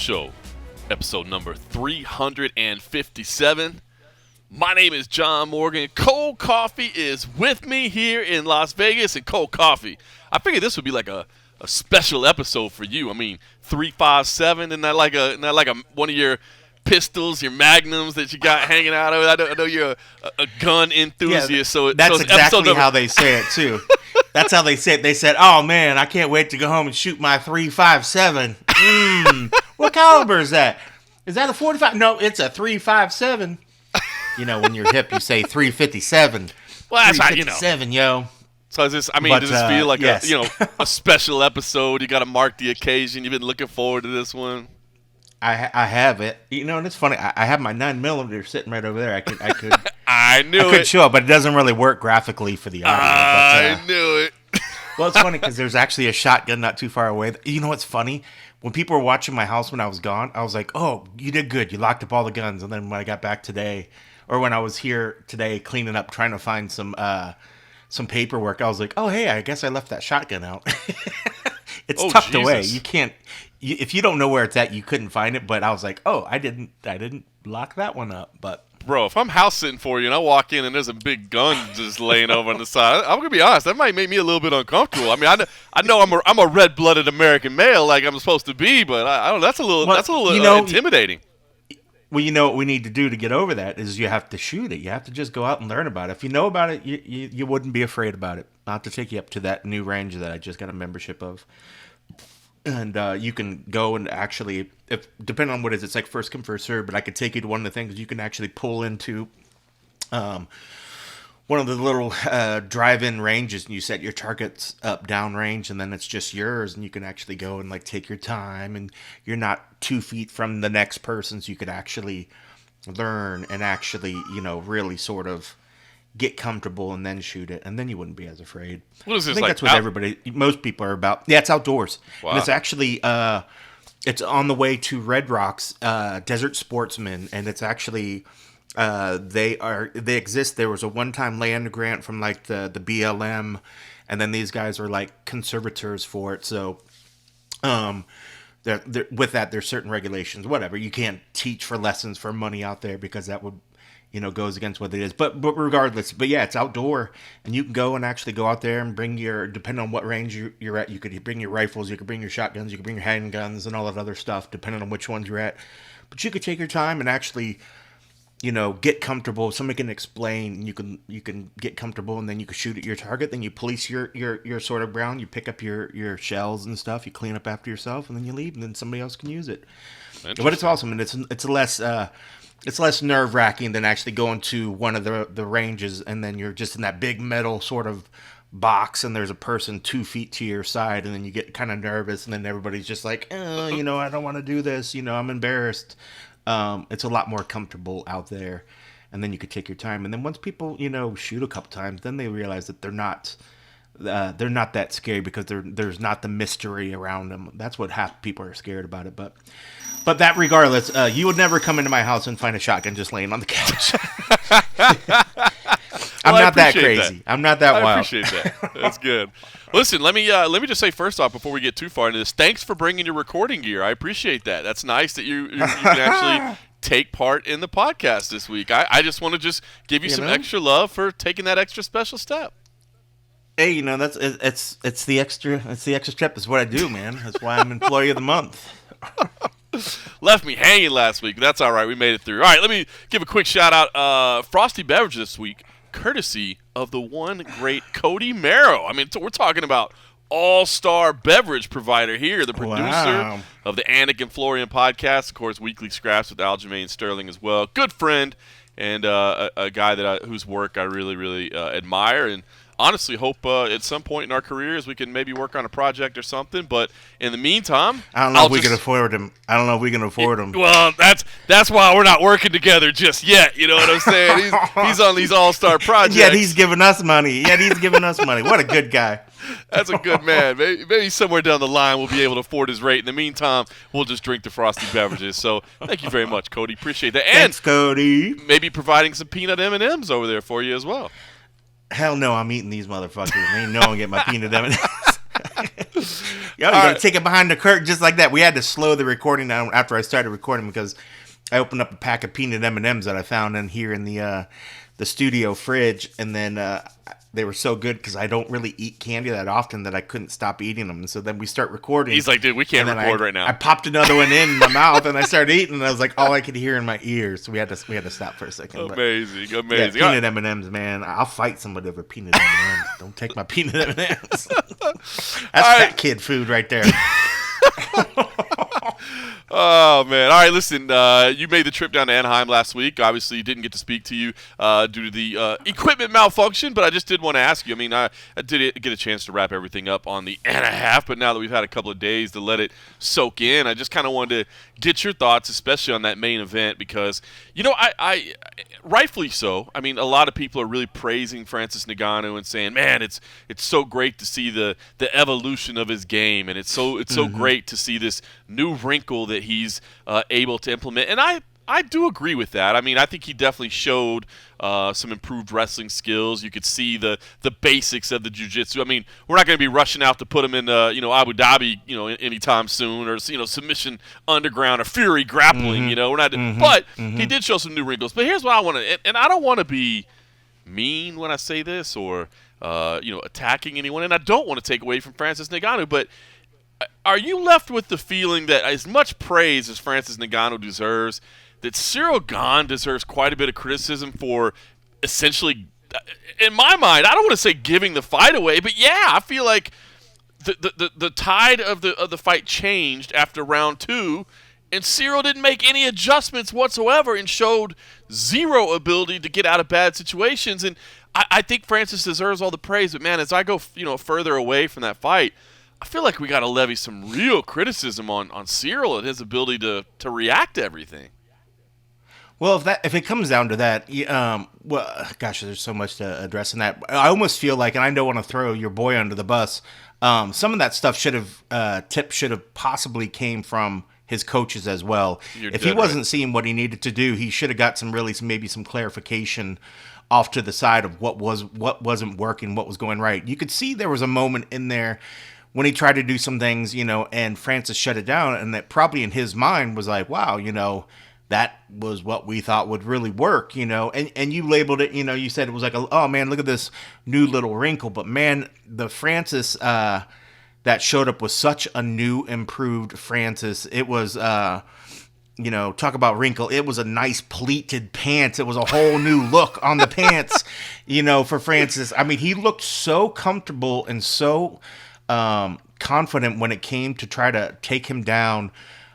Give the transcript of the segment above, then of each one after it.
Show, episode number 357. My name is John Morgan. Cold Coffee is with me here in Las Vegas. And Cold Coffee, I figured this would be like a special episode for you. I mean, 357, isn't that like one of your pistols, your magnums that you got hanging out of it? I know you're a gun enthusiast. Yeah, so that's exactly how they say it, too. That's how they say it. They said, oh, man, I can't wait to go home and shoot my 357. What caliber is that? Is that a 45? No, it's a 357. You know, when you're hip, you say 357. Well, that's how 357, yo. So does this feel like yes. a special episode? You got to mark the occasion. You've been looking forward to this one. I have it. You know, and it's funny. I have my 9mm sitting right over there. I could. I could show it, but it doesn't really work graphically for the audio. I knew it. Well, it's funny because there's actually a shotgun not too far away. You know what's funny? When people were watching my house when I was gone, I was like, oh, you did good. You locked up all the guns. And then when I got back today, or when I was here today cleaning up, trying to find some paperwork, I was like, oh, hey, I guess I left that shotgun out. It's tucked away. You can't, if you don't know where it's at, you couldn't find it. But I was like, oh, I didn't lock that one up. But bro, if I'm house sitting for you and I walk in and there's a big gun just laying over on the side, I'm gonna be honest, that might make me a little bit uncomfortable. I mean, I know I'm a red-blooded American male like I'm supposed to be, but I don't know, that's a little intimidating. Well, you know what we need to do to get over that is you have to shoot it. You have to just go out and learn about it. If you know about it, you wouldn't be afraid about it. I'll have to take you up to that new range that I just got a membership of. And you can go and actually, if depending on what it is, it's like first come, first serve, but I could take you to one of the things you can actually pull into one of the little drive-in ranges, and you set your targets up downrange, and then it's just yours, and you can actually go and like take your time, and you're not 2 feet from the next person, so you could actually learn and actually, really sort of get comfortable and then shoot it, and then you wouldn't be as afraid. What is this? I think that's what most people are about. Yeah, it's outdoors. Wow. And it's actually, it's on the way to Red Rocks, Desert Sportsman, and it's actually, they exist. There was a one-time land grant from like the BLM, and then these guys are like conservators for it. So, with that, there's certain regulations. Whatever, you can't teach for lessons for money out there because that would, goes against what it is. But regardless, yeah, it's outdoor, and you can go and actually go out there and bring depending on what range you're at, you could bring your rifles, you could bring your shotguns, you could bring your handguns and all that other stuff, depending on which ones you're at. But you could take your time and actually, get comfortable. Somebody can explain, you can get comfortable, and then you can shoot at your target. Then you police your sort of ground, you pick up your shells and stuff, you clean up after yourself, and then you leave, and then somebody else can use it. But it's awesome, and it's less nerve-wracking than actually going to one of the ranges, and then you're just in that big metal sort of box, and there's a person 2 feet to your side, and then you get kind of nervous, and then everybody's just like, I don't want to do this, I'm embarrassed. It's a lot more comfortable out there, and then you could take your time. And then once people, shoot a couple times, then they realize that they're not that scary because there's not the mystery around them. That's what half people are scared about it, But that regardless, you would never come into my house and find a shotgun just laying on the couch. I'm not that crazy. I'm not that wild. I appreciate that. That's good. Listen, let me just say first off, before we get too far into this, thanks for bringing your recording gear. I appreciate that. That's nice that you can actually take part in the podcast this week. I just want to give you some extra love for taking that extra special step. Hey, it's the extra step. That's what I do, man. That's why I'm Employee of the Month. Left me hanging last week. That's all right. We made it through. All right, let me give a quick shout-out. Frosty Beverage this week, courtesy of the one great Cody Merrow. I mean, we're talking about all-star beverage provider here, the producer of the Anik and Florian podcast, of course, Weekly Scraps with Aljamain Sterling as well. Good friend and a guy whose work I really, really admire, and honestly hope at some point in our careers we can maybe work on a project or something. But in the meantime, I don't know if we can afford him. Well, that's why we're not working together just yet. You know what I'm saying? He's on these all-star projects. Yeah, he's giving us money. What a good guy. That's a good man. Maybe somewhere down the line we'll be able to afford his rate. In the meantime, we'll just drink the Frosty beverages. So thank you very much, Cody. Appreciate that. And thanks, Cody. Maybe providing some peanut M&Ms over there for you as well. Hell no, I'm eating these motherfuckers. Ain't no one get my peanut M&Ms. Yo, you gotta take it behind the curtain just like that. We had to slow the recording down after I started recording because I opened up a pack of peanut M&Ms that I found in here in the studio fridge, and then they were so good because I don't really eat candy that often that I couldn't stop eating them. And so then we start recording. He's like, dude, we can't record right now. I popped another one in my mouth and I started eating, and I was like, all I could hear in my ears. So we had to stop for a second. Amazing. Yeah, peanut M&Ms, man. I'll fight somebody over peanut M&Ms. Don't take my peanut M&Ms. That's fat kid food right there. Oh, man. All right, listen, you made the trip down to Anaheim last week. Obviously, didn't get to speak to you due to the equipment malfunction, but I just did want to ask you. I mean, I did get a chance to wrap everything up on the and a half, but now that we've had a couple of days to let it soak in, I just kind of wanted to get your thoughts, especially on that main event, because, you know, I rightfully so. I mean, a lot of people are really praising Francis Ngannou and saying, man, it's so great to see the evolution of his game, and it's so great to see this new wrinkle that he's able to implement. And I do agree with that. I mean, I think he definitely showed some improved wrestling skills. You could see the basics of the jiu-jitsu. I mean, we're not going to be rushing out to put him in Abu Dhabi, anytime soon, or submission underground or Fury grappling. We're not. But he did show some new wrinkles. But here's what I want to, and I don't want to be mean when I say this or attacking anyone, and I don't want to take away from Francis Ngannou, but are you left with the feeling that as much praise as Francis Ngannou deserves, that Cyril Gane deserves quite a bit of criticism for essentially, in my mind, I don't want to say giving the fight away, but yeah, I feel like the tide of the fight changed after round 2, and Cyril didn't make any adjustments whatsoever and showed zero ability to get out of bad situations. And I think Francis deserves all the praise, but man, as I go further away from that fight, I feel like we got to levy some real criticism on Cyril and his ability to react to everything. Well, if it comes down to that, gosh, there's so much to address in that. I almost feel like, and I don't want to throw your boy under the bus, some of that stuff should have possibly came from his coaches as well. If he wasn't seeing what he needed to do, he should have got maybe some clarification off to the side of what wasn't working, what was going right. You could see there was a moment in there when he tried to do some things, and Francis shut it down, and that probably in his mind was like, wow, that was what we thought would really work, and you labeled it, you said it was like, oh man, look at this new little wrinkle, but man, the Francis that showed up was such a new, improved Francis. It was, talk about wrinkle. It was a nice pleated pants. It was a whole new look on the pants, for Francis. I mean, he looked so comfortable and so confident when it came to try to take him down,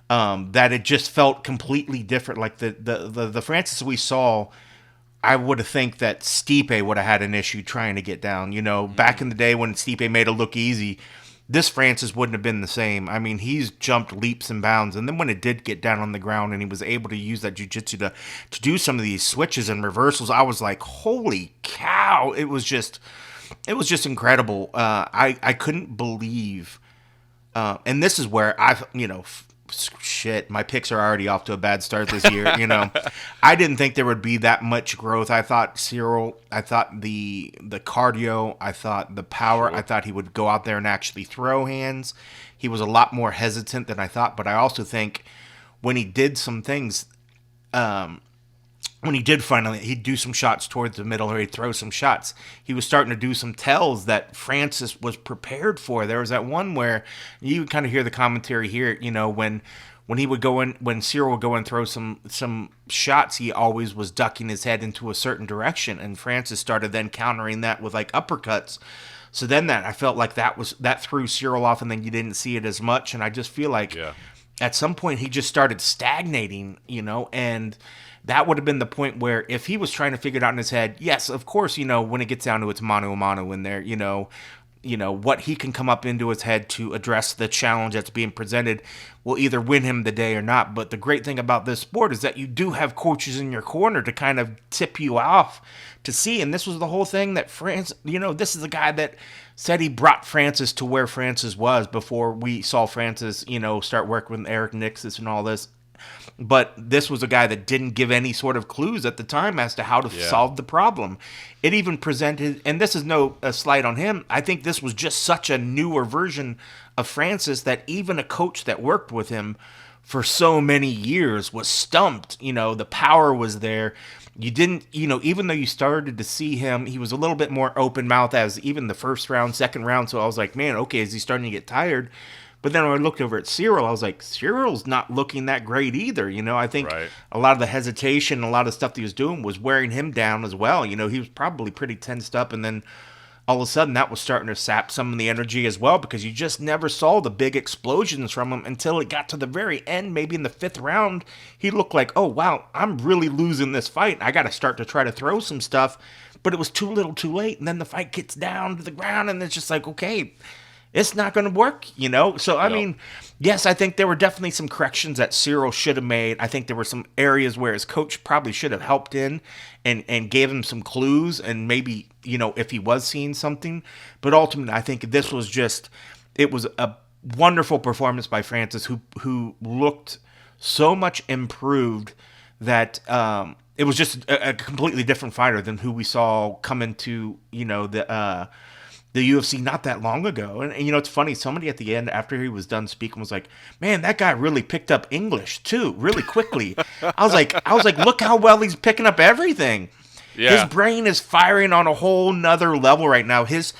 that it just felt completely different. Like the Francis we saw, I would have think that Stipe would have had an issue trying to get down. Back in the day when Stipe made it look easy, this Francis wouldn't have been the same. I mean, he's jumped leaps and bounds. And then when it did get down on the ground and he was able to use that jiu-jitsu to do some of these switches and reversals, I was like, holy cow. It was just incredible. I couldn't believe, and this is where my picks are already off to a bad start this year. I didn't think there would be that much growth. I thought Cyril, I thought the cardio, I thought the power, sure. I thought he would go out there and actually throw hands. He was a lot more hesitant than I thought, but I also think when he did some things, when he did finally, he'd do some shots towards the middle or he'd throw some shots. He was starting to do some tells that Francis was prepared for. There was that one where you kind of hear the commentary here, when he would go in, when Cyril would go and throw some shots, he always was ducking his head into a certain direction. And Francis started then countering that with like uppercuts. So then I felt like that threw Cyril off, and then you didn't see it as much. And I just feel like at some point he just started stagnating, and that would have been the point where if he was trying to figure it out in his head, yes, of course, when it gets down to it's mano a mano in there, what he can come up into his head to address the challenge that's being presented will either win him the day or not. But the great thing about this sport is that you do have coaches in your corner to kind of tip you off to see. And this was the whole thing that this is the guy that said he brought Francis to where Francis was before we saw Francis, start working with Eric Nixis and all this. But this was a guy that didn't give any sort of clues at the time as to how to solve the problem. It even presented, and this is no a slight on him, I think this was just such a newer version of Francis that even a coach that worked with him for so many years was stumped. The power was there. You didn't, even though you started to see him, he was a little bit more open mouth as even the first round, second round. So I was like, man, okay, is he starting to get tired? But then when I looked over at Cyril, I was like, Cyril's not looking that great either. I think a lot of the hesitation, a lot of stuff that he was doing was wearing him down as well. He was probably pretty tensed up, and then all of a sudden that was starting to sap some of the energy as well, because you just never saw the big explosions from him until it got to the very end. Maybe in the fifth round, he looked like, oh, wow, I'm really losing this fight. I got to start to try to throw some stuff. But it was too little too late. And then the fight gets down to the ground, and it's just like, okay, it's not going to work, So, I mean, yes, I think there were definitely some corrections that Cyril should have made. I think there were some areas where his coach probably should have helped in and gave him some clues, and maybe, if he was seeing something. But ultimately, I think this was it was a wonderful performance by Francis, who looked so much improved that it was just a completely different fighter than who we saw come into, the UFC not that long ago. And it's funny, somebody at the end, after he was done speaking, was like, man, that guy really picked up English too, really quickly. I was like, look how well he's picking up everything. Yeah. His brain is firing on a whole nother level right now. His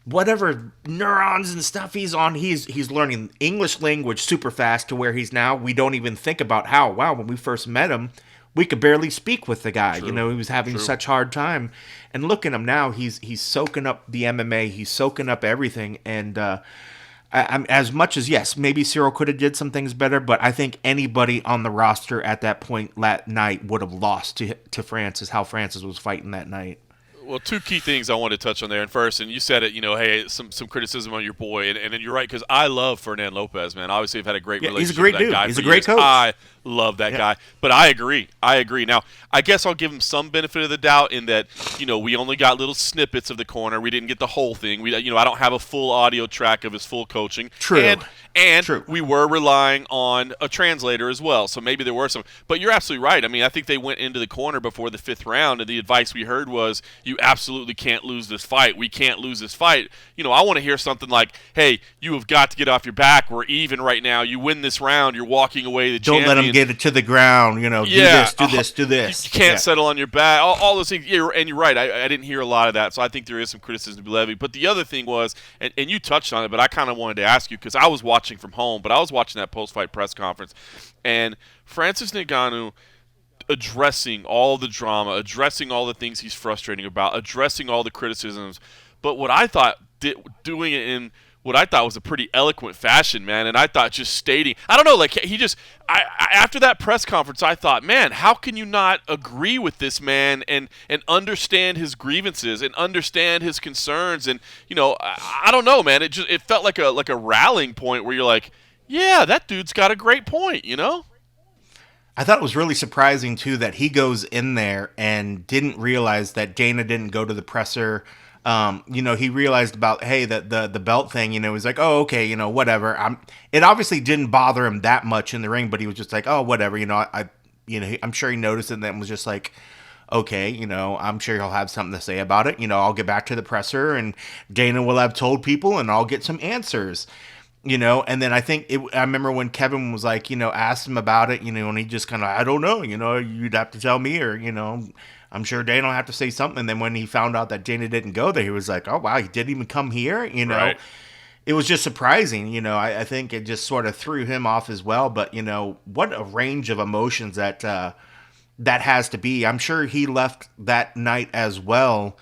whatever neurons and stuff he's on, he's learning English language super fast, to where he's now, we don't even think about how, wow, when we first met him, we could barely speak with the guy. True. He was having such hard time. And look at him now. He's soaking up the MMA. He's soaking up everything. And I'm as much as, yes, maybe Cyril could have did some things better, but I think anybody on the roster at that point that night would have lost to Francis, how Francis was fighting that night. Well, two key things I wanted to touch on there. And first, and you said it, hey, some criticism on your boy. And you're right, because I love Fernand Lopez, man. Obviously, I've had a great relationship he's a great with that dude. guy. He's a great years. coach. I love that guy. But I agree. Now, I guess I'll give him some benefit of the doubt in that, we only got little snippets of the corner. We didn't get the whole thing. I don't have a full audio track of his full coaching. True. And True. We were relying on a translator as well, so maybe there were some. But you're absolutely right. I mean, I think they went into the corner before the fifth round, and the advice we heard was, you absolutely can't lose this fight. We can't lose this fight. I want to hear something like, hey, you have got to get off your back. We're even right now. You win this round, you're walking away the champion. Don't let him get it to the ground. Do this. You can't settle on your back. All those things. And you're right. I didn't hear a lot of that, so I think there is some criticism to be levied. But the other thing was, and you touched on it, but I kind of wanted to ask you, because I was watching from home, but I was watching that post-fight press conference, and Francis Ngannou addressing all the drama, addressing all the things he's frustrating about, addressing all the criticisms, but what I thought doing it in what I thought was a pretty eloquent fashion, man. And I thought just stating, I don't know, like he just, after that press conference, I thought, man, how can you not agree with this man and understand his grievances and understand his concerns? And, I don't know, man. It felt like a rallying point where you're like, yeah, that dude's got a great point, I thought it was really surprising, too, that he goes in there and didn't realize that Dana didn't go to the presser. He realized about, hey, the belt thing, he's like, oh, okay, whatever. It obviously didn't bother him that much in the ring, but he was just like, oh, whatever, I'm sure he noticed it and then was just like, okay, I'm sure he'll have something to say about it. I'll get back to the presser and Dana will have told people and I'll get some answers. And then I remember when Kevin was like, asked him about it, and he just kind of, I don't know, you'd have to tell me, or, I'm sure Dana will have to say something. And then when he found out that Dana didn't go there, he was like, oh, wow, he didn't even come here, Right. It was just surprising, I think it just sort of threw him off as well. But, what a range of emotions that has to be. I'm sure he left that night as well,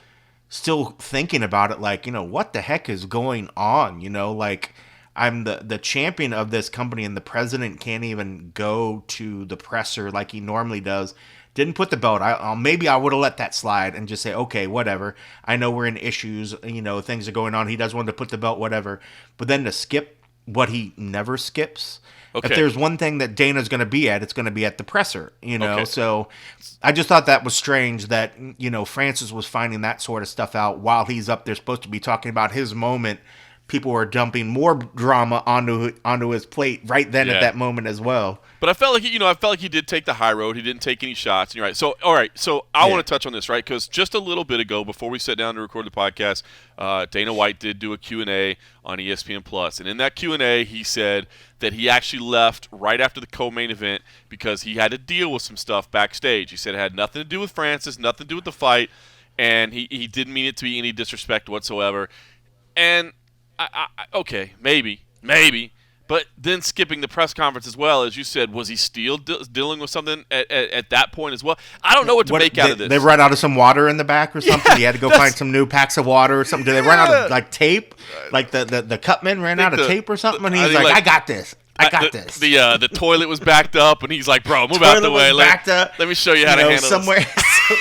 still thinking about it, like, what the heck is going on, like, I'm the champion of this company and the president can't even go to the presser like he normally does. Didn't put the belt. Maybe I would have let that slide and just say, okay, whatever. I know we're in issues. Things are going on. He does want to put the belt, whatever. But then to skip what he never skips. Okay. If there's one thing that Dana's going to be at, it's going to be at the presser. Okay. So I just thought that was strange that Francis was finding that sort of stuff out while he's up there supposed to be talking about his moment. people were dumping more drama onto his plate right then at that moment as well. But I felt like he did take the high road. He didn't take any shots. And you're right. So all right. So I want to touch on this, right? Because just a little bit ago, before we sat down to record the podcast, Dana White did do a Q&A on ESPN Plus, and in that Q&A, he said that he actually left right after the co-main event because he had to deal with some stuff backstage. He said it had nothing to do with Francis, nothing to do with the fight, and he didn't mean it to be any disrespect whatsoever. And okay, maybe. But then skipping the press conference as well, as you said, was he still dealing with something at that point as well? I don't know what to make out of this. They run out of some water in the back or something? Yeah, he had to go find some new packs of water or something? Did they run out of, like, tape? Like, the cutman ran out of tape or something? And he's like, I got this. I got this. The toilet was backed up, and he's like, bro, move out the way. Let me show you how to handle this.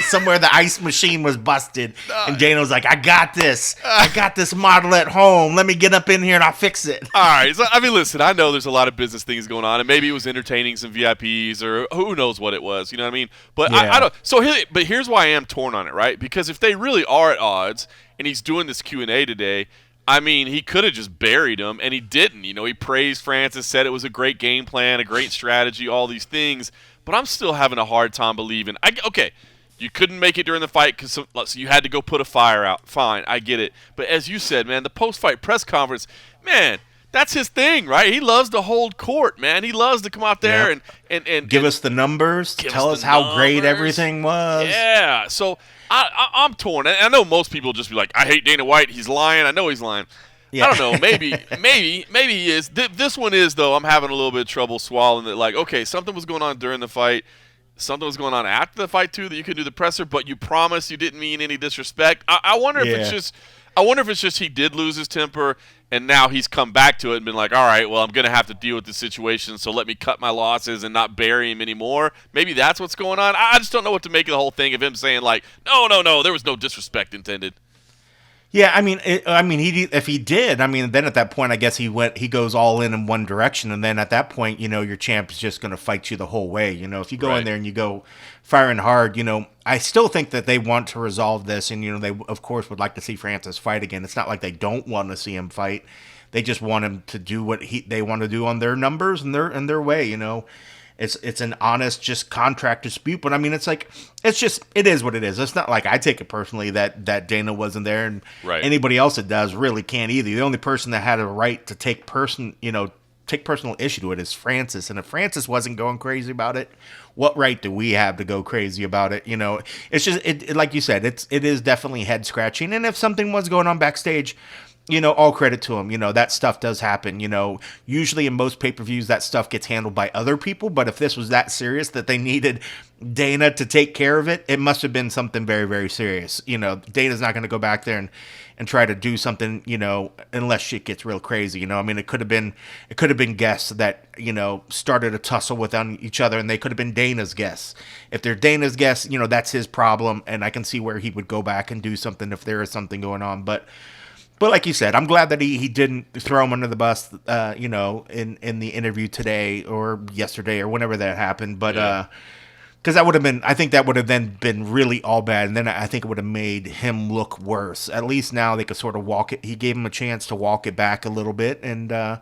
Somewhere the ice machine was busted, and Dana was like, I got this. I got this model at home. Let me get up in here, and I'll fix it. All right. So, I mean, listen, I know there's a lot of business things going on, and maybe it was entertaining some VIPs, or who knows what it was. You know what I mean? But I don't. So, but here's why I am torn on it, right? Because if they really are at odds, and he's doing this Q&A today, I mean, he could have just buried him, and he didn't. You know, he praised Francis, said it was a great game plan, a great strategy, all these things. But I'm still having a hard time believing. Okay, you couldn't make it during the fight because so you had to go put a fire out. Fine, I get it. But as you said, man, the post-fight press conference, man, that's his thing, right? He loves to hold court, man. He loves to come out there and give us the numbers, tell us how great everything was. Yeah, so I'm torn. I know most people just be like, I hate Dana White. He's lying. I know he's lying. Yeah. I don't know. Maybe he is. This one is, though. I'm having a little bit of trouble swallowing it. Like, okay, something was going on during the fight. Something was going on after the fight, too, that you could do the presser, but you promised you didn't mean any disrespect. I wonder if it's just – I wonder if it's just he did lose his temper, and now he's come back to it and been like, all right, well, I'm going to have to deal with the situation, so let me cut my losses and not bury him anymore. Maybe that's what's going on. I just don't know what to make of the whole thing of him saying, like, no, there was no disrespect intended. Yeah, I mean, if he did, I mean, then at that point, I guess he goes all in one direction, and then at that point, you know, your champ is just going to fight you the whole way. You know, if you go in there and you go firing hard, you know, I still think that they want to resolve this, and you know, they of course would like to see Francis fight again. It's not like they don't want to see him fight; they just want him to do what they want to do on their numbers and their way. You know. It's an honest, just contract dispute, but I mean, it is what it is. It's not like I take it personally that Dana wasn't there, and anybody else that does really can't either. The only person that had a right to take personal issue to it is Francis, and if Francis wasn't going crazy about it, what right do we have to go crazy about it? You know, it's just like you said, it is definitely head scratching, and if something was going on backstage, you know, all credit to him. You know, that stuff does happen. You know, usually in most pay-per-views, that stuff gets handled by other people. But if this was that serious that they needed Dana to take care of it, it must have been something very, very serious. You know, Dana's not going to go back there and try to do something, you know, unless shit gets real crazy. You know, I mean, it could have been guests that, you know, started a tussle with each other, and they could have been Dana's guests. If they're Dana's guests, you know, that's his problem, and I can see where he would go back and do something if there is something going on. But like you said, I'm glad that he didn't throw him under the bus, you know, in the interview today or yesterday or whenever that happened. But because that would have been, I think that would have then been really all bad, and then I think it would have made him look worse. At least now they could sort of walk it. He gave him a chance to walk it back a little bit, and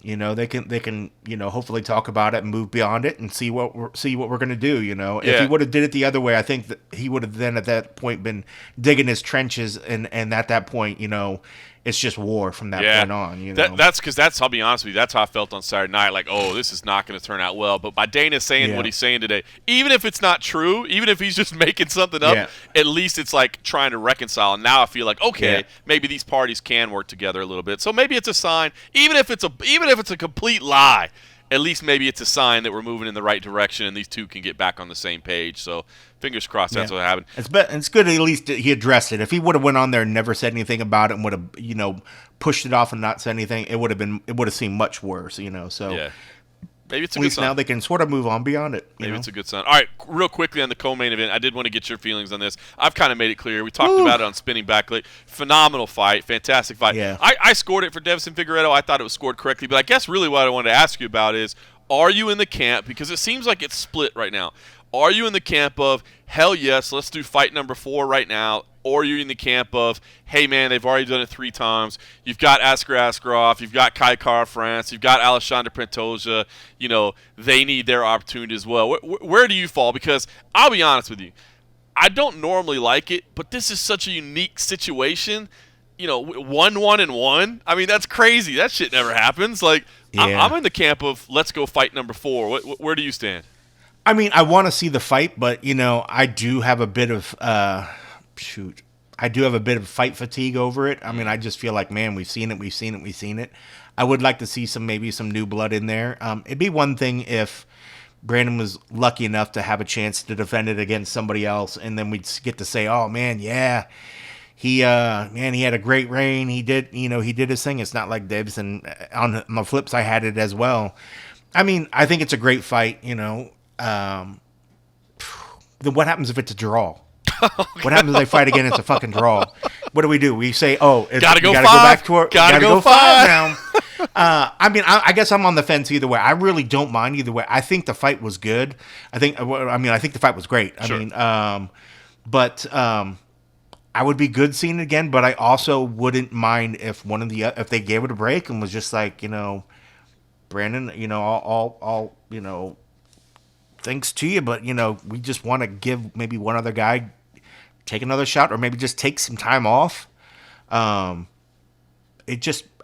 you know, they can you know, hopefully talk about it and move beyond it and see what we're gonna do. You know, if he would have did it the other way, I think that he would have then at that point been digging his trenches, and at that point, you know, it's just war from that point on. You know, that's I'll be honest with you, that's how I felt on Saturday night. Like, oh, this is not going to turn out well. But by Dana saying what he's saying today, even if it's not true, even if he's just making something up, at least it's like trying to reconcile. And now I feel like, okay, maybe these parties can work together a little bit. So maybe it's a sign, even if it's a complete lie. At least maybe it's a sign that we're moving in the right direction and these two can get back on the same page. So fingers crossed that's what happened. It's good at least he addressed it. If he would have went on there and never said anything about it and would have, you know, pushed it off and not said anything, it would have seemed much worse, you know. So maybe it's a at good least sign. now they can sort of move on beyond it. Maybe it's a good sign. All right, real quickly on the co-main event, I did want to get your feelings on this. I've kind of made it clear. We talked about it on Spinning Back Late. Phenomenal fight, fantastic fight. Yeah. I scored it for Devson Figueredo. I thought it was scored correctly, but I guess really what I wanted to ask you about is, are you in the camp, because it seems like it's split right now, Are you in the camp of, hell yes, let's do fight number 4 right now? Or are you in the camp of, hey man, they've already done it 3 times. You've got Askar Askarov, you've got Kai Kara France, you've got Alexander Pantoja. They need their opportunity as well. Where do you fall? Because I'll be honest with you, I don't normally like it, but this is such a unique situation. 1-1-1. I mean, that's crazy. That shit never happens. Like, Yeah. I'm in the camp of let's go fight number 4. Where do you stand? I mean, I want to see the fight, but I do have a bit of I do have a bit of fight fatigue over it. I mean, I just feel like, man, we've seen it. I would like to see maybe some new blood in there. It'd be one thing if Brandon was lucky enough to have a chance to defend it against somebody else, and then we'd get to say, oh man, yeah. He had a great reign. He did his thing. It's not like Davison. On the flip side, had it as well. I mean, I think it's a great fight. Then what happens if it's a draw? What happens if they fight again? It's a fucking draw. What do? We say, gotta go 5. Go back to gotta go 5 now. I mean, I guess I'm on the fence either way. I really don't mind either way. I think the fight was good. I think the fight was great. Sure. I would be good seeing it again, but I also wouldn't mind if if they gave it a break and was just like, Brandon, all thanks to you, but we just want to give maybe one other guy take another shot, or maybe just take some time off.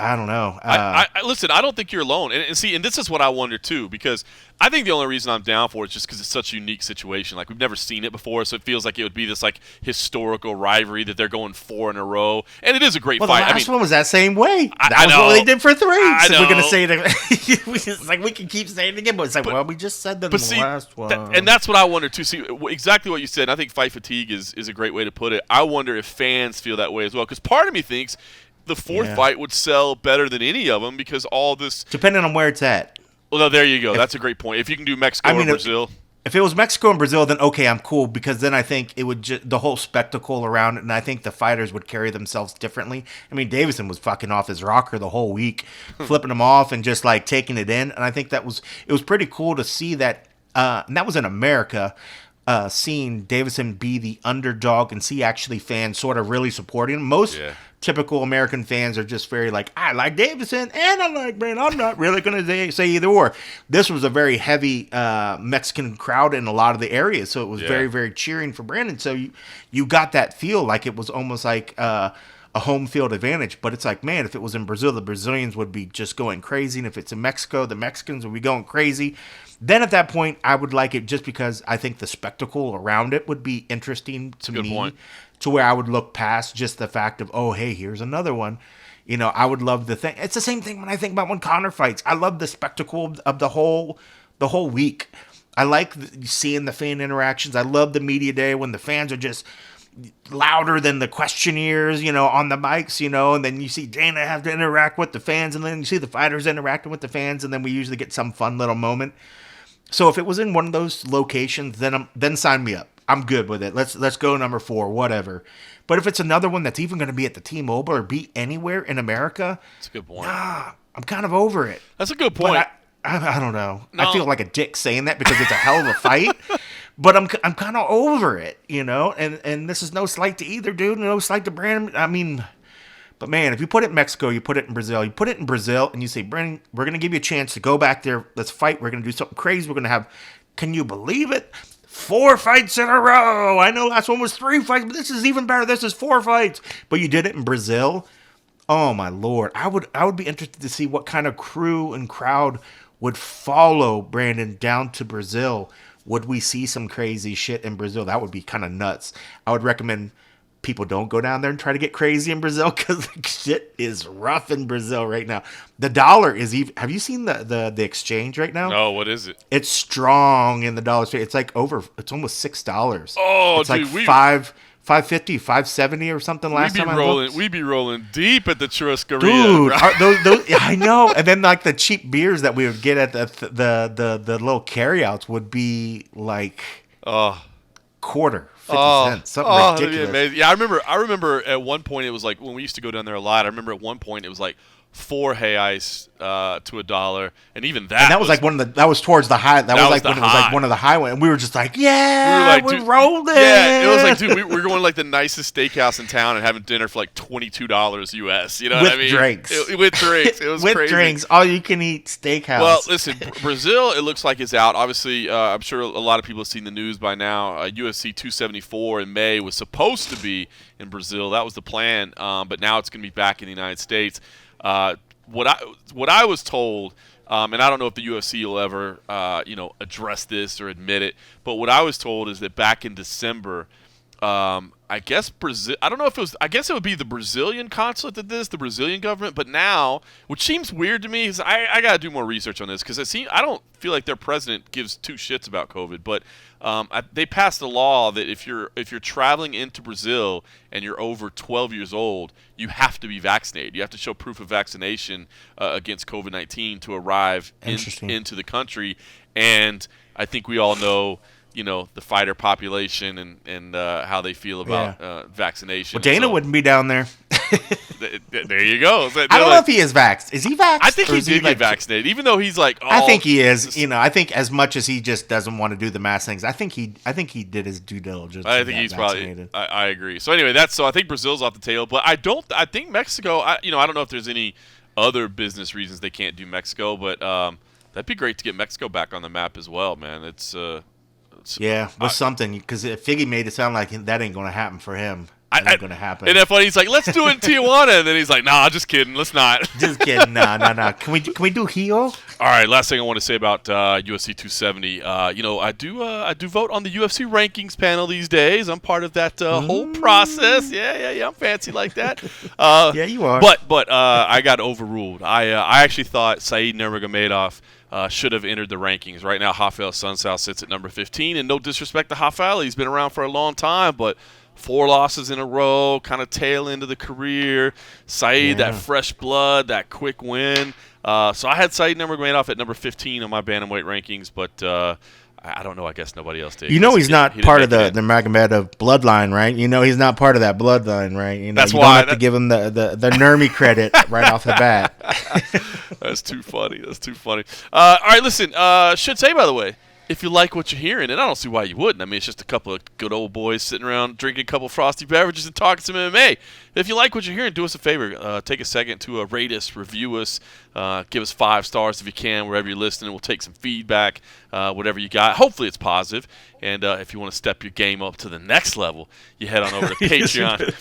I don't know. I listen, I don't think you're alone. And this is what I wonder too, because I think the only reason I'm down for it is just because it's such a unique situation. Like, we've never seen it before, so it feels like it would be this like historical rivalry that they're going 4 in a row. And it is a great fight. The last one was that same way. I was know. what they did for 3. I So we're gonna know. say it. It's like we can keep saying it again, but it's like, well, we just said that in the last one. And that's what I wonder too. See, exactly what you said. And I think fight fatigue is a great way to put it. I wonder if fans feel that way as well, because part of me thinks the 4th fight would sell better than any of them, because all this, depending on where it's at. Well, no, there you go. That's a great point. If you can do Mexico or Brazil. If it was Mexico and Brazil, then okay, I'm cool, because then I think it would the whole spectacle around it, and I think the fighters would carry themselves differently. I mean, Davison was fucking off his rocker the whole week, flipping them off and just like taking it in, and I think it was pretty cool to see that, and that was in America. Seeing Davison be the underdog and see actually fans sort of really supporting him. Most typical American fans are just very like, I like Davison and I like Brandon. I'm not really going to say either or. This was a very heavy Mexican crowd in a lot of the areas, so it was very, very cheering for Brandon. So you got that feel like it was almost like a home field advantage. But it's like, man, if it was in Brazil, the Brazilians would be just going crazy. And if it's in Mexico, the Mexicans would be going crazy. Then at that point, I would like it just because I think the spectacle around it would be interesting to me. Point. To where I would look past just the fact of, oh, hey, here's another one. I would love the thing. It's the same thing when I think about when Conor fights. I love the spectacle of the whole week. I like seeing the fan interactions. I love the media day when the fans are just louder than the questionnaires, on the mics, and then you see Dana have to interact with the fans, and then you see the fighters interacting with the fans, and then we usually get some fun little moment. So if it was in one of those locations, then sign me up. I'm good with it. Let's go number 4, whatever. But if it's another one that's even going to be at the T-Mobile or be anywhere in America, that's a good point. I'm kind of over it. That's a good point. I don't know. No. I feel like a dick saying that because it's a hell of a fight. But I'm kind of over it, And this is no slight to either dude. No slight to Brandon. I mean, but man, if you put it in Mexico, you put it in Brazil. You put it in Brazil, and you say, Brandon, we're going to give you a chance to go back there. Let's fight. We're going to do something crazy. We're going to have, can you believe it? 4 fights in a row. I know last one was 3 fights, but this is even better. This is 4 fights. But you did it in Brazil. Oh my Lord. I would be interested to see what kind of crew and crowd would follow Brandon down to Brazil. Would we see some crazy shit in Brazil? That would be kind of nuts. I would recommend people don't go down there and try to get crazy in Brazil, because shit is rough in Brazil right now. The dollar is even. Have you seen the exchange right now? No, what is it? It's strong in the dollar. It's like it's almost $6. Oh, it's dude, like $5.50, $5.70 or something. Last time I looked, we be rolling deep at the Churrascaria. Dude, right? those I know. And then like the cheap beers that we would get at the little carryouts would be like quarter. 50 cents, something ridiculous. Amazing. Yeah, I remember at one point it was like when we used to go down there a lot. I remember at one point it was like 4 reais to $1, and even that. And that was like that was towards the high. That was like the when it was like one of the high ones, and we were just like, we're rolling. Yeah, it was like, dude, we're going to like the nicest steakhouse in town and having dinner for like $22 US. You know what I mean? Drinks. With drinks. It was with crazy. Drinks, all you can eat steakhouse. Well, listen, Brazil, it looks like it's out. Obviously, I'm sure a lot of people have seen the news by now. UFC 274 in May was supposed to be in Brazil. That was the plan, but now it's going to be back in the United States. What I was told, and I don't know if the UFC will ever address this or admit it, but what I was told is that back in December, I guess Brazil. I don't know if it was. I guess it would be the Brazilian consulate that did this, the Brazilian government. But now, which seems weird to me, is I got to do more research on this because I don't feel like their president gives two shits about COVID. But they passed a law that if you're traveling into Brazil and you're over 12 years old, you have to be vaccinated. You have to show proof of vaccination against COVID-19 to arrive into the country. And I think we all know, the fighter population and how they feel about vaccination. Well, Dana wouldn't be down there. There you go. So I don't know if he is vaxxed. Is he vaxxed? I think he did get vaccinated, even though he's like, I think he is. I think as much as he just doesn't want to do the mass things, I think he did his due diligence. I think he's vaccinated. I agree. So anyway, I think Brazil's off the table, but I think Mexico. I don't know if there's any other business reasons they can't do Mexico, but that'd be great to get Mexico back on the map as well, man. It's something, because Figgy made it sound like that ain't going to happen for him. That ain't going to happen. And that's funny. He's like, let's do it in Tijuana, and then he's like, nah, just kidding. Let's not. Just kidding. Nah. Can we do Rio? All right. Last thing I want to say about UFC 270. I do vote on the UFC rankings panel these days. I'm part of that whole process. Yeah. I'm fancy like that. Yeah, you are. But I got overruled. I actually thought Said Nurmagomedov should have entered the rankings. Right now, Rafael Sunsao sits at number 15, and no disrespect to Rafael, he's been around for a long time, but 4 losses in a row, kind of tail end of the career. Said, that fresh blood, that quick win. So I had Said Nurmagomedov at number 15 on my bantamweight rankings, but I don't know. I guess nobody else did. He's not part of the Nurmagomedov bloodline, right? He's not part of that bloodline, right? That's you why don't have to give him the Nurmy credit right off the bat. That's too funny. All right, listen. Should say, by the way, if you like what you're hearing, and I don't see why you wouldn't. I mean, it's just a couple of good old boys sitting around drinking a couple frosty beverages and talking some MMA. If you like what you're hearing, do us a favor. Take a second to rate us, review us, give us 5 stars if you can, wherever you're listening. We'll take some feedback, whatever you got. Hopefully it's positive. And if you want to step your game up to the next level, you head on over to Patreon.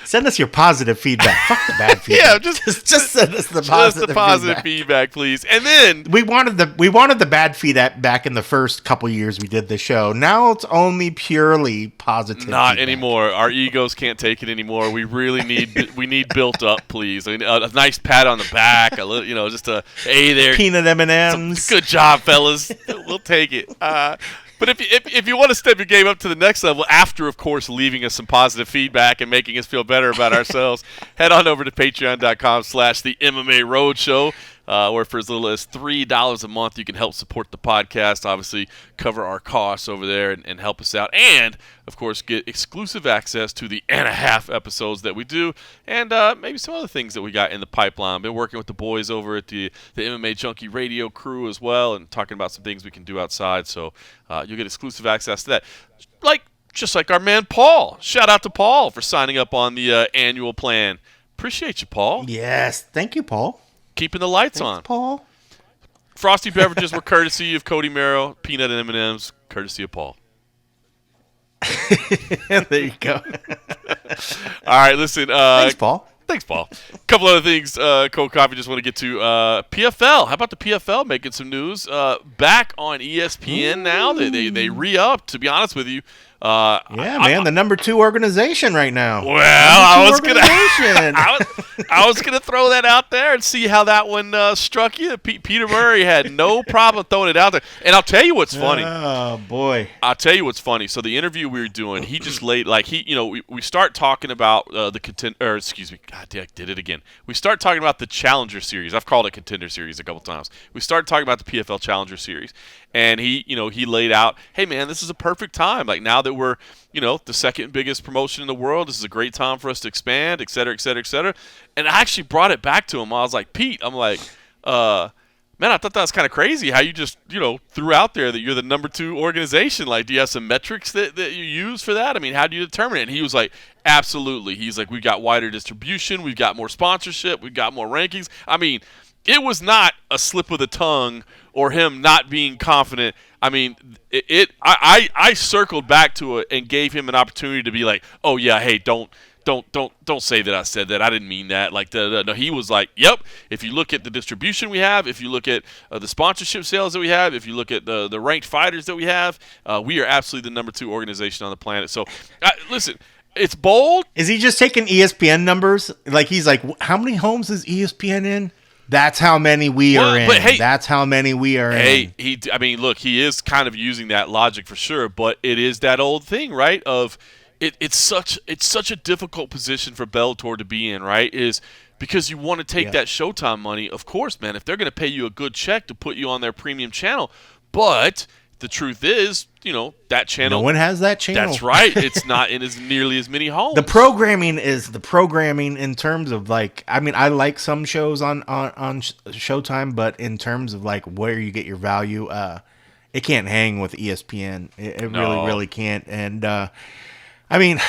Send us your positive feedback. Fuck the bad feedback. Yeah, just send us the positive feedback, please. And then we wanted the bad feedback back in the first couple years we did the show. Now it's only purely positive. Not feedback. Anymore. Our egos can't take it anymore. We really need built up, please. I mean, a nice pat on the back. Just a hey there, peanut M&Ms. Good job, fellas. We'll take it. But if you want to step your game up to the next level, after, of course, leaving us some positive feedback and making us feel better about ourselves, head on over to patreon.com/the MMA Roadshow, where for as little as $3 a month, you can help support the podcast, obviously cover our costs over there and help us out. And, of course, get exclusive access to the and a half episodes that we do and maybe some other things that we got in the pipeline. Been working with the boys over at the MMA Junkie Radio crew as well and talking about some things we can do outside. So you'll get exclusive access to that. Just like our man Paul. Shout out to Paul for signing up on the annual plan. Appreciate you, Paul. Yes. Thank you, Paul. Keeping the lights Thanks, on. Paul. Frosty beverages were courtesy of Cody Merrow. Peanut and M&M's, courtesy of Paul. There you go. All right, listen. Thanks, Paul. A couple other things, Cold Coffee, just want to get to. PFL. How about the PFL making some news? Back on ESPN now. They re-upped, to be honest with you. Man, the number 2 organization right now. Well, I was gonna throw that out there and see how that one struck you. Peter Murray had no problem throwing it out there, and I'll tell you what's funny. Oh boy, I'll tell you what's funny. So the interview we were doing, he just laid we start talking about the contender. Excuse me, God, I did it again. We start talking about the Challenger Series. I've called it Contender Series a couple times. We started talking about the PFL Challenger Series. and he laid out, hey man, this is a perfect time. Like now that we're the second biggest promotion in the world, this is a great time for us to expand, et cetera, et cetera, et cetera. And I actually brought it back to him. I was like, Pete, I'm like, man, I thought that was kind of crazy how you just, threw out there that you're the number 2 organization. Like, do you have some metrics that you use for that? I mean, how do you determine it? And he was like, absolutely. He's like, we've got wider distribution. We've got more sponsorship. We've got more rankings. I mean, it was not a slip of the tongue or him not being confident. I mean, I circled back to it and gave him an opportunity to be like, oh, yeah, hey, don't say that I said that. I didn't mean that. Like, no, he was like, yep. If you look at the distribution we have, if you look at the sponsorship sales that we have, if you look at the ranked fighters that we have, we are absolutely the number 2 organization on the planet. So, listen, it's bold. Is he just taking ESPN numbers? Like, he's like, how many homes is ESPN in? That's how many we are in. But hey, that's how many we are in. Hey, look, he is kind of using that logic for sure, but it is that old thing, right? Of it's such a difficult position for Bellator to be in, right? Is because you want to take that Showtime money, of course, man. If they're going to pay you a good check to put you on their premium channel, but the truth is, that channel. No one has that channel. That's right. It's not in as nearly as many homes. The programming in terms of like, I mean, I like some shows on Showtime, but in terms of like where you get your value, it can't hang with ESPN. It really can't. And I mean,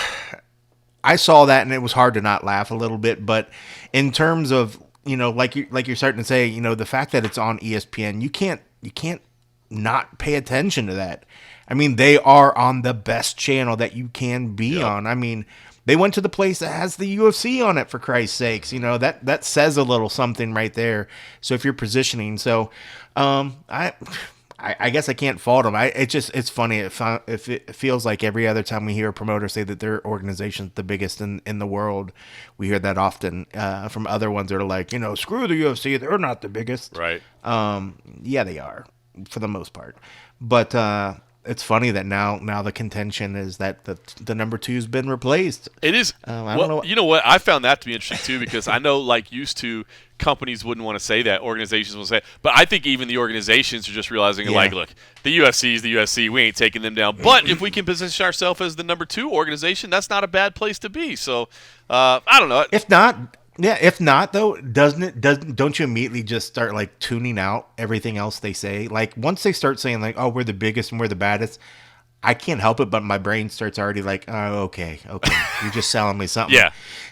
I saw that and it was hard to not laugh a little bit. But in terms of like you're starting to say, the fact that it's on ESPN, you can't not pay attention to that. I mean, they are on the best channel that you can be on. I mean, they went to the place that has the UFC on it, for Christ's sakes. That says a little something right there. So if you're positioning, I guess I can't fault them. It's funny. If it feels like every other time we hear a promoter say that their organization's the biggest in the world, we hear that often from other ones that are like, screw the UFC, they're not the biggest. Right. Yeah, they are for the most part. But it's funny that now the contention is that the number 2's been replaced. It is. I don't know. You know what? I found that to be interesting too, because I know, like, used to, companies wouldn't want to say that, organizations will say, but I think even the organizations are just realizing, like, look, the UFC is the UFC. We ain't taking them down. But if we can position ourselves as the number 2 organization, that's not a bad place to be. So I don't know. If not though, don't you immediately just start like tuning out everything else they say? Like once they start saying like, oh, we're the biggest and we're the baddest, I can't help it, but my brain starts already like, oh, okay, you're just selling me something.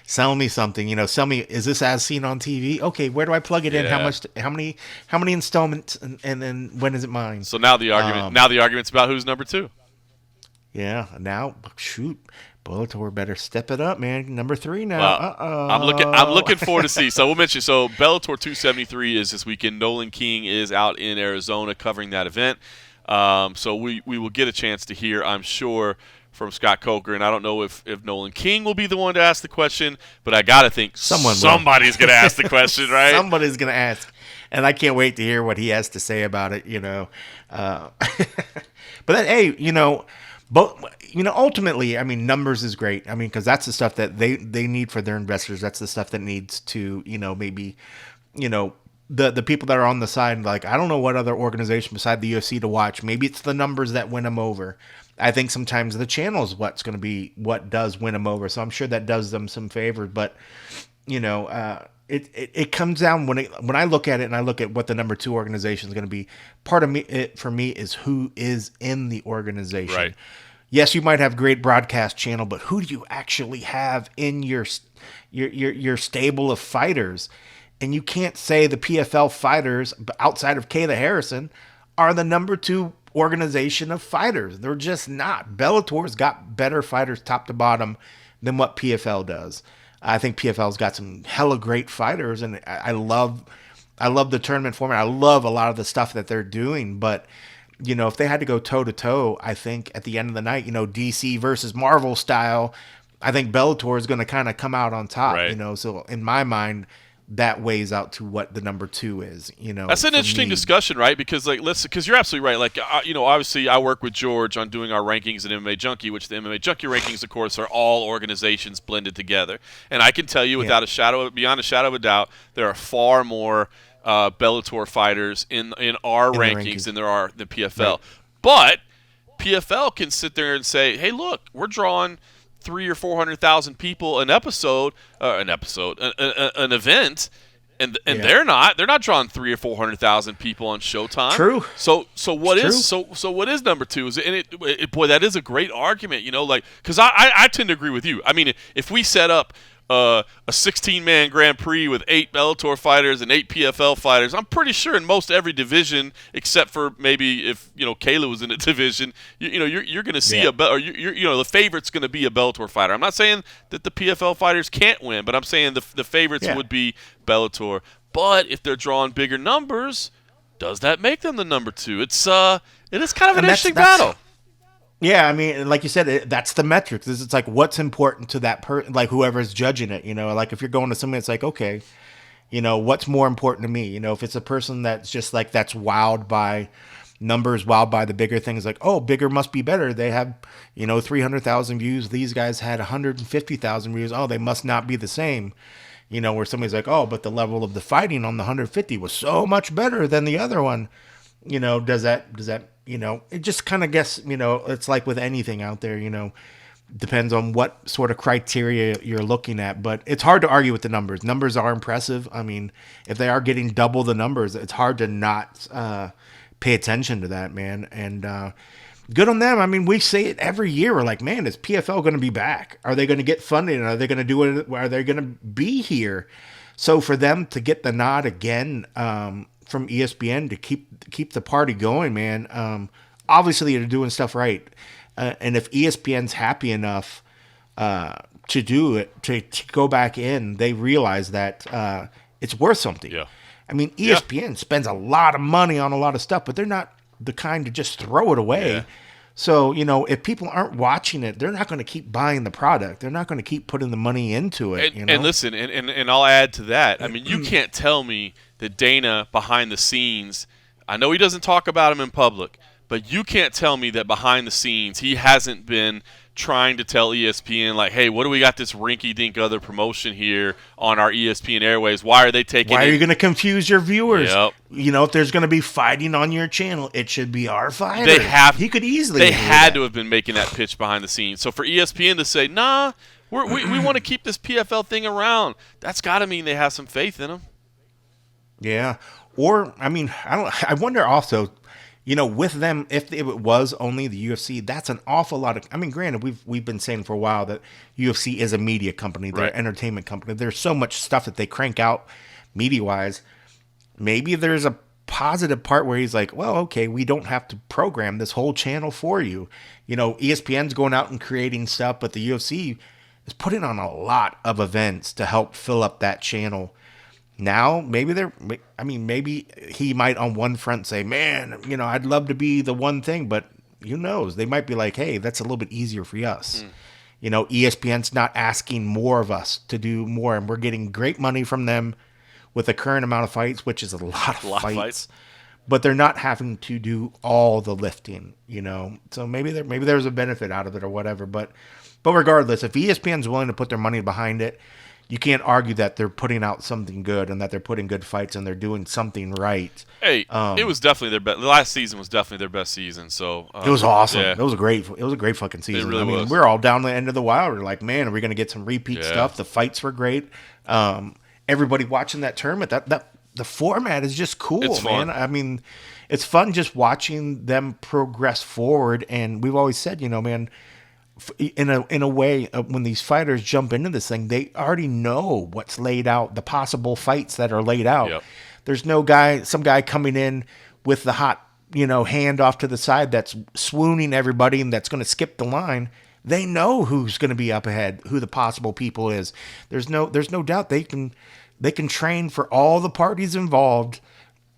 Selling me something. Sell me, is this as seen on TV? Okay, where do I plug it in? How many installments, and then when is it mine? So now the argument's about who's number 2. Yeah, now shoot. Bellator better step it up, man. Number 3 now. Well, I'm looking forward to see. So we'll mention. So Bellator 273 is this weekend. Nolan King is out in Arizona covering that event. So we will get a chance to hear, I'm sure, from Scott Coker. And I don't know if Nolan King will be the one to ask the question, but I gotta think somebody's gonna ask the question, right? Somebody's gonna ask, and I can't wait to hear what he has to say about it. But then, hey, but ultimately, I mean, numbers is great. I mean, because that's the stuff that they need for their investors. That's the stuff that needs to, maybe, the people that are on the side, like, I don't know what other organization beside the UFC to watch. Maybe it's the numbers that win them over. I think sometimes the channel is what's going to be what does win them over. So I'm sure that does them some favors. But, it comes down when I look at it and I look at what the number 2 organization is going to be. Part of it for me is who is in the organization. Right. Yes, you might have great broadcast channel, but who do you actually have in your stable of fighters? And you can't say the PFL fighters outside of Kayla Harrison are the number 2 organization of fighters. They're just not. Bellator's got better fighters top to bottom than what PFL does. I think PFL's got some hella great fighters, and I love the tournament format. I love a lot of the stuff that they're doing, but if they had to go toe to toe, I think at the end of the night, DC versus Marvel style, I think Bellator is going to kind of come out on top. Right. So in my mind, that weighs out to what the number 2 is. That's an interesting discussion, right? Because because you're absolutely right. Like, obviously I work with George on doing our rankings at MMA Junkie, which the MMA Junkie rankings, of course, are all organizations blended together. And I can tell you beyond a shadow of a doubt, there are far more Bellator fighters in our In the rankings rankings. than there are the PFL. Right. But PFL can sit there and say, "Hey, look, we're drawing 300,000 or 400,000 people an event." And Yeah. they're not drawing 300,000 or 400,000 people on Showtime. True. So what It's is true. so what is number two? Boy, that is a great argument. Like because I tend to agree with you. I mean, if we set up a 16-man Grand Prix with 8 Bellator fighters and 8 PFL fighters, I'm pretty sure in most every division, except for maybe if Kayla was in a division, you're going to see Yeah. the favorite's going to be a Bellator fighter. I'm not saying that the PFL fighters can't win, but I'm saying the favorites Yeah. would be Bellator. But if they're drawing bigger numbers, does that make them the number two? It is kind of an And interesting battle. Yeah, I mean, like you said, that's the metrics. It's like what's important to that person, like whoever's judging it. Like if you're going to somebody, it's like, okay, what's more important to me? If it's a person that's just like that's wowed by numbers, wowed by the bigger things, like bigger must be better. They have 300,000 views. These guys had 150,000 views. Oh, they must not be the same. Where somebody's like, oh, but the level of the fighting on the 150 was so much better than the other one. Does that it just kind of guess, it's like with anything out there, depends on what sort of criteria you're looking at, but it's hard to argue with the numbers. Numbers are impressive. I mean, if they are getting double the numbers, it's hard to not pay attention to that, man. And good on them. I mean, we say it every year. We're like, man, is PFL going to be back? Are they going to get funding? Are they going to do it? Are they going to be here? So for them to get the nod again, from ESPN to keep the party going, man. Obviously, they're doing stuff right, and if ESPN's happy enough to do it, to go back in, they realize that it's worth something. Yeah. I mean, ESPN spends a lot of money on a lot of stuff, but they're not the kind to just throw it away. Yeah. So, if people aren't watching it, they're not going to keep buying the product. They're not going to keep putting the money into it. And listen, and I'll add to that. I mean, you can't tell me that Dana behind the scenes, I know he doesn't talk about him in public, but you can't tell me that behind the scenes he hasn't been trying to tell ESPN, like, hey, what do we got this rinky-dink other promotion here on our ESPN airways? Why are they taking Why are you going to confuse your viewers? Yep. If there's going to be fighting on your channel, it should be our fighter. He could easily. They had to have been making that pitch behind the scenes. So for ESPN to say, nah, we want to keep this PFL thing around, that's got to mean they have some faith in them. Yeah. Or, I mean, I wonder also, with them, if it was only the UFC, that's an awful lot of. I mean, granted, we've been saying for a while that UFC is a media company, they're an entertainment company. There's so much stuff that they crank out media wise. Maybe there's a positive part where he's like, well, okay, we don't have to program this whole channel for you. ESPN's going out and creating stuff, but the UFC is putting on a lot of events to help fill up that channel. Now, maybe maybe he might on one front say, man, I'd love to be the one thing, but who knows? They might be like, hey, that's a little bit easier for us. ESPN's not asking more of us to do more, and we're getting great money from them with the current amount of fights, which is a lot of fights. But they're not having to do all the lifting, So maybe there's a benefit out of it or whatever. But regardless, if ESPN's willing to put their money behind it, you can't argue that they're putting out something good and that they're putting good fights and they're doing something right. Hey, it was definitely their best. The last season was definitely their best season. So it was awesome. Yeah. It was a great fucking season. It really was. We're all down the end of the wire. We're like, man, are we going to get some repeat stuff? The fights were great. Everybody watching that tournament, that the format is just cool, It's man. fun. I mean, it's fun just watching them progress forward. And we've always said, man, in a way, when these fighters jump into this thing, they already know what's laid out, the possible fights that are laid out. Yep. There's some guy coming in with the hot, hand off to the side that's swooning everybody and that's going to skip the line. They know who's going to be up ahead, who the possible people is. There's no doubt they can train for all the parties involved,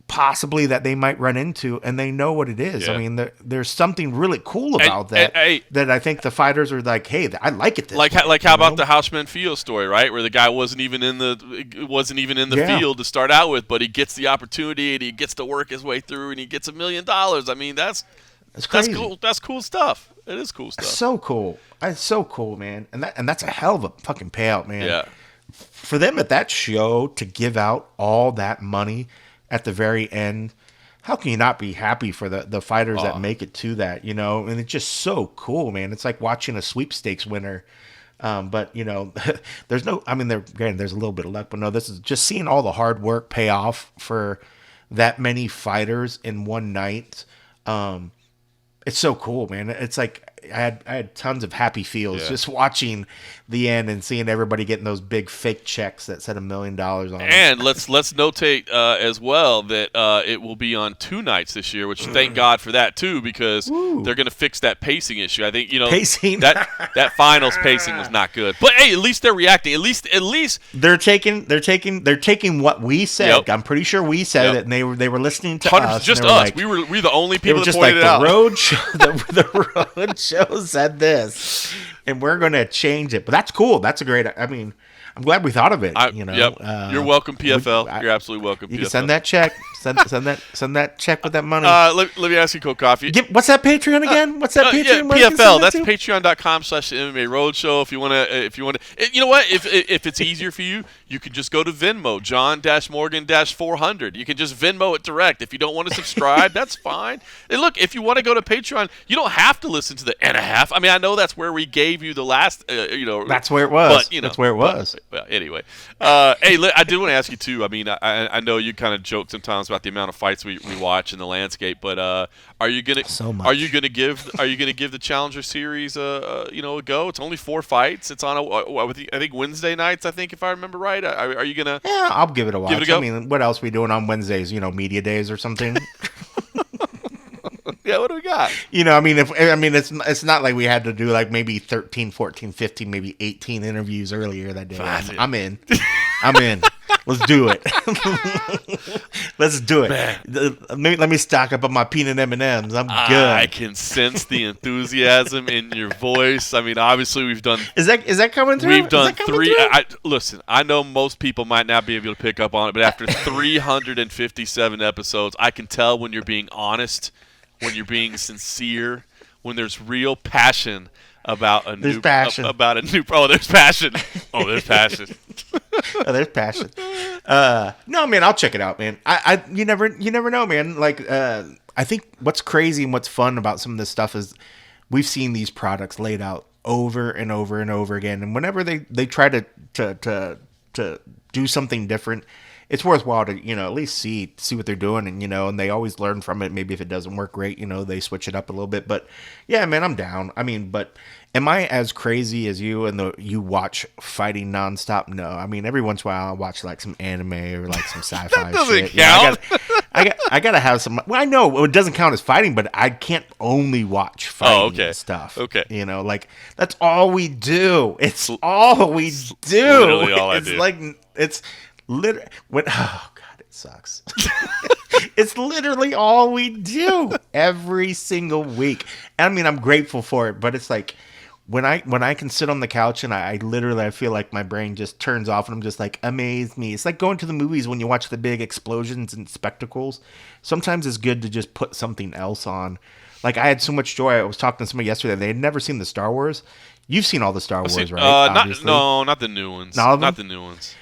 possibly that they might run into, and they know what it is. Yeah. I mean, there's something really cool about that that I think the fighters are like, hey, I like it. How about the Houseman Field story, right? Where the guy wasn't even in the field to start out with, but he gets the opportunity and he gets to work his way through and he gets $1 million. I mean, that's crazy. cool. That's cool stuff. It is cool stuff. So cool. It's so cool, man. And that's a hell of a fucking payout, man. Yeah. For them at that show to give out all that money at the very end, how can you not be happy for the fighters that make it to that, you know? And it's just so cool, man. It's like watching a sweepstakes winner. But you know, there's no, I mean, granted, there's a little bit of luck, but no, this is just seeing all the hard work pay off for that many fighters in one night. It's so cool, man. It's like I had tons of happy feels just watching the end and seeing everybody getting those big fake checks that said $1 million on them. And let's notate as well that it will be on 2 nights this year, which thank God for that too, because they're going to fix that pacing issue. I think pacing that finals pacing was not good, but hey, at least they're reacting. At least they're taking what we said. Yep. I'm pretty sure we said it, and they were listening to us. Just us. Like, we the only people that pointed it out. The road show said this, and we're going to change it. But that's cool. That's a great. I mean, I'm glad we thought of it. You're welcome, PFL. You're absolutely welcome. You PFL. Can send that check. Send that check with that money. Let me ask you, Cold Coffee. What's that Patreon again? What's that Patreon? PFL. That's patreon.com/MMA Roadshow. If you want to, you know what? If it's easier for you, you can just go to Venmo, John-Morgan-400. You can just Venmo it direct. If you don't want to subscribe, that's fine. And look, if you want to go to Patreon, you don't have to listen to the and a half. I mean, I know that's where we gave you the last, That's where it was. But, that's where it was. Well, anyway. Hey, I did want to ask you, too. I mean, I know you kind of joke sometimes about the amount of fights we watch in the landscape, but are you gonna give the Challenger Series a go? It's only 4 fights. It's on I think Wednesday nights. I think if I remember right. Are you gonna? Yeah, I'll give it a watch. Give it a go? I mean, what else are we doing on Wednesdays? Media days or something. Yeah, what do we got? It's not like we had to do like maybe 13, 14, 15, maybe 18 interviews earlier that day. I'm in. I'm in. Let's do it. Let's do it. Let me stock up on my peanut M&Ms. I'm good. I can sense the enthusiasm in your voice. I mean, obviously we've done. Is that coming through? We've done 3. Listen, I know most people might not be able to pick up on it, but after 357 episodes, I can tell when you're being honest, when you're being sincere, when there's real passion about a new passion. There's passion. Oh, there's passion. There's passion. No, man, I'll check it out, man. You never know, man. Like, I think what's crazy and what's fun about some of this stuff is we've seen these products laid out over and over and over again, and whenever they try to do something different, it's worthwhile to at least see what they're doing, and they always learn from it. Maybe if it doesn't work great, they switch it up a little bit. But yeah, man, I'm down. I mean, but am I as crazy as you and you watch fighting nonstop? No, I mean every once in a while I watch like some anime or like some sci-fi that doesn't shit. count. I gotta have some. Well, I know it doesn't count as fighting, but I can't only watch fighting stuff. Okay, like that's all we do. It's all we do. Literally all I do. It's like it's. Oh God, it sucks. It's literally all we do every single week. I mean, I'm grateful for it, but it's like when I can sit on the couch and I feel like my brain just turns off and I'm just like, amaze me. It's like going to the movies when you watch the big explosions and spectacles. Sometimes it's good to just put something else on. Like I had so much joy. I was talking to somebody yesterday. They had never seen the Star Wars. You've seen all the Star Wars, right? Not the new ones. Not the new ones.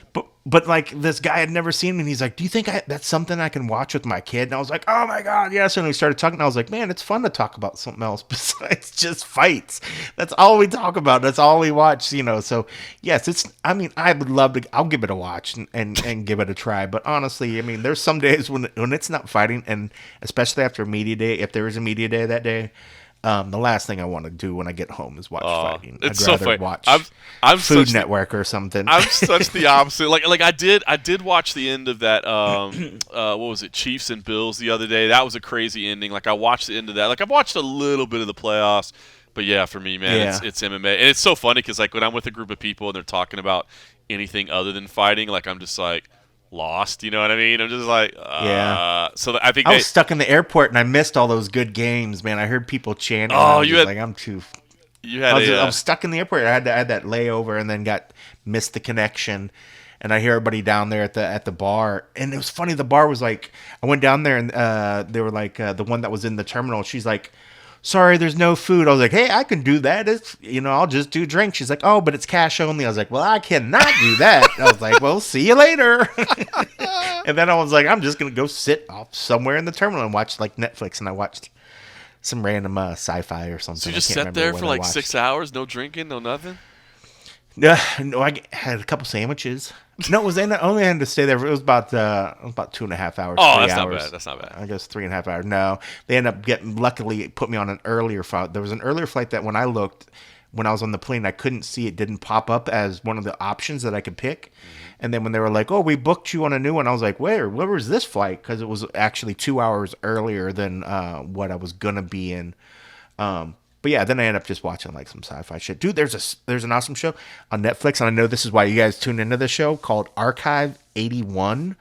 But like this guy had never seen me, and he's like, "Do you think that's something I can watch with my kid?" And I was like, "Oh my God, yes!" And we started talking. And I was like, "Man, it's fun to talk about something else besides just fights. That's all we talk about. That's all we watch, So yes, I mean, I would love to. I'll give it a watch and give it a try. But honestly, I mean, there's some days when it's not fighting, and especially after media day, if there is a media day that day. The last thing I want to do when I get home is watch fighting. I'd rather so funny. watch I'm Food Network or something. I'm such the opposite. Like I did watch the end of that. What was it, Chiefs and Bills the other day? That was a crazy ending. Like I watched the end of that. Like I've watched a little bit of the playoffs, but yeah, for me, man, it's MMA, and it's so funny because like when I'm with a group of people and they're talking about anything other than fighting, like I'm just like. Lost, you know what I mean? I'm just like, So I think I was stuck in the airport and I missed all those good games, man. I heard people chanting. Oh, I was stuck in the airport. I had that layover and then missed the connection. And I hear everybody down there at the bar, and it was funny. The bar was like, I went down there and they were like the one that was in the terminal. She's like, sorry, there's no food. I was like, hey, I can do that. It's, I'll just do drinks. She's like, oh, but it's cash only. I was like, well, I cannot do that. I was like, well, see you later. And then I was like, I'm just going to go sit off somewhere in the terminal and watch like Netflix. And I watched some random sci-fi or something. So you just sat there for like 6 hours, no drinking, no nothing? No, I had a couple sandwiches. No, it was I only had to stay there. It was about 2.5 hours. Oh, 3 that's hours. not bad. That's not bad. I guess 3.5 hours. No, they ended up luckily put me on an earlier flight. There was an earlier flight that when I looked, when I was on the plane, I couldn't see it. Didn't pop up as one of the options that I could pick. And then when they were like, oh, we booked you on a new one, I was like, where was this flight? Because it was actually 2 hours earlier than what I was going to be in. But yeah, then I ended up just watching like some sci-fi shit. Dude, there's an awesome show on Netflix, and I know this is why you guys tuned into the show, called Archive 81.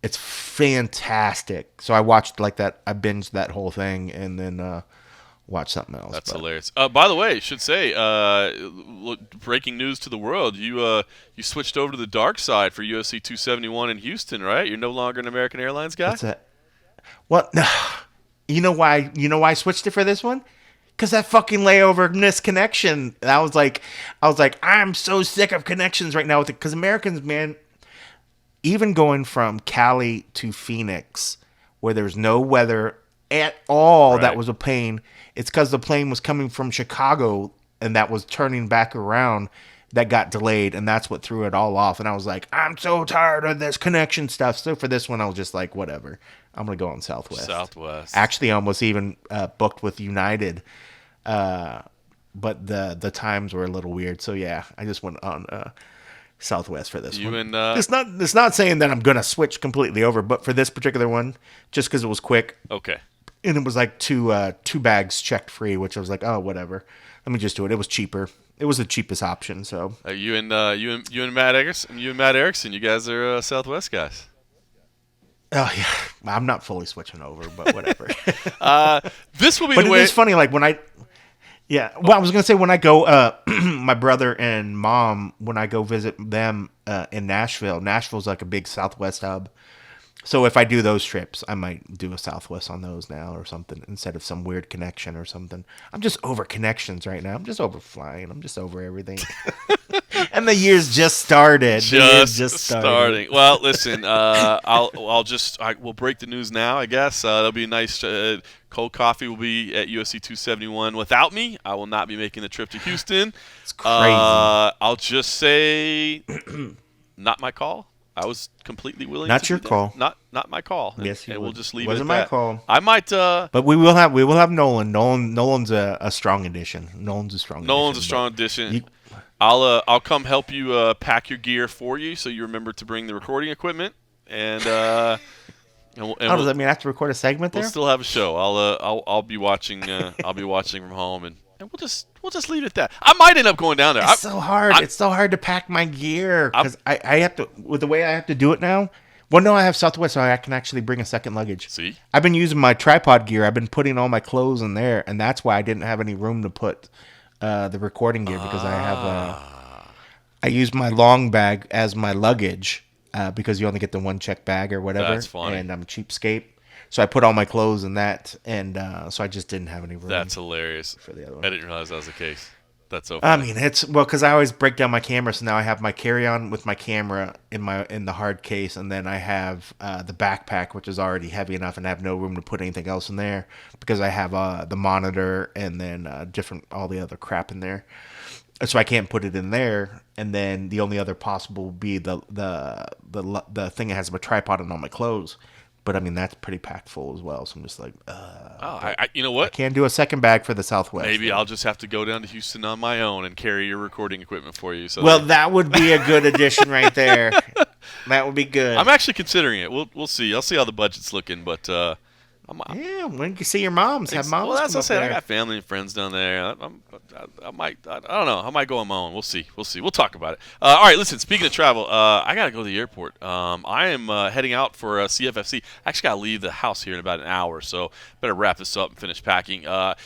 It's fantastic. So I watched like that. I binged that whole thing and then watched something else. That's hilarious. By the way, should say, breaking news to the world: you switched over to the dark side for UFC 271 in Houston, right? You're no longer an American Airlines guy. What's that? What? No. You know why? You know why I switched it for this one? Because that fucking layover missed connection. And I was like, I'm so sick of connections right now with it. Because Americans, man, even going from Cali to Phoenix, where there's no weather at all, right, that was a pain. It's because the plane was coming from Chicago and that was turning back around that got delayed. And that's what threw it all off. And I was like, I'm so tired of this connection stuff. So for this one, I was just like, whatever. I'm going to go on Southwest. Actually, almost even booked with United. But the times were a little weird. So, yeah, I just went on Southwest for this one. It's not saying that I'm going to switch completely over. But for this particular one, just because it was quick. Okay. And it was like two bags checked free, which I was like, oh, whatever. Let me just do it. It was cheaper. It was the cheapest option. So you and Matt Erickson, you guys are Southwest guys. Oh yeah, I'm not fully switching over, but whatever. This will be. But the way. It is funny, like when I. Yeah, well, I was gonna say when I go, my brother and mom, when I go visit them in Nashville. Nashville's like a big Southwest hub. So if I do those trips, I might do a Southwest on those now or something instead of some weird connection or something. I'm just over connections right now. I'm just over flying. I'm just over everything. And the year's just started. Just starting. Well, listen, we'll break the news now, I guess. That'll be nice. Cold coffee will be at UFC 271 without me. I will not be making the trip to Houston. It's crazy. I'll just say, not my call. I was completely willing. Not to your do that. call. Not my call. Yes, and we'll just leave Wasn't it at my that. call. I might. But we will have Nolan. Nolan's a strong addition. Nolan's a strong addition. I'll come help you pack your gear for you, so you remember to bring the recording equipment. And does that mean I have to record a segment there? We'll still have a show. I'll be watching. I'll be watching from home, and we'll just leave it at that. I might end up going down there. It's so hard. It's so hard to pack my gear because I have to, with the way I have to do it now. Well, no, I have Southwest, so I can actually bring a second luggage. See, I've been using my tripod gear. I've been putting all my clothes in there, and that's why I didn't have any room to put the recording gear because I use my long bag as my luggage because you only get the one check bag or whatever. That's funny. And I'm a cheapskate. So I put all my clothes in that, and so I just didn't have any room. That's hilarious. For the other one. I didn't realize that was the case. That's so funny. I mean, because I always break down my camera, so now I have my carry-on with my camera in the hard case, and then I have the backpack, which is already heavy enough, and I have no room to put anything else in there because I have the monitor and then all the other crap in there. So I can't put it in there, and then the only other possible would be the thing that has my tripod and all my clothes. But I mean that's pretty packed full as well. So I'm just like, you know what? I can't do a second bag for the Southwest. Maybe I'll just have to go down to Houston on my own and carry your recording equipment for you. So that would be a good addition right there. That would be good. I'm actually considering it. We'll see. I'll see how the budget's looking, but when you see your moms, have moms. Well, that's what I said. There. I got family and friends down there. I might. I don't know. I might go on my own. We'll see. We'll talk about it. All right. Listen. Speaking of travel, I gotta go to the airport. I am heading out for CFFC. I actually gotta leave the house here in about an hour, so better wrap this up and finish packing.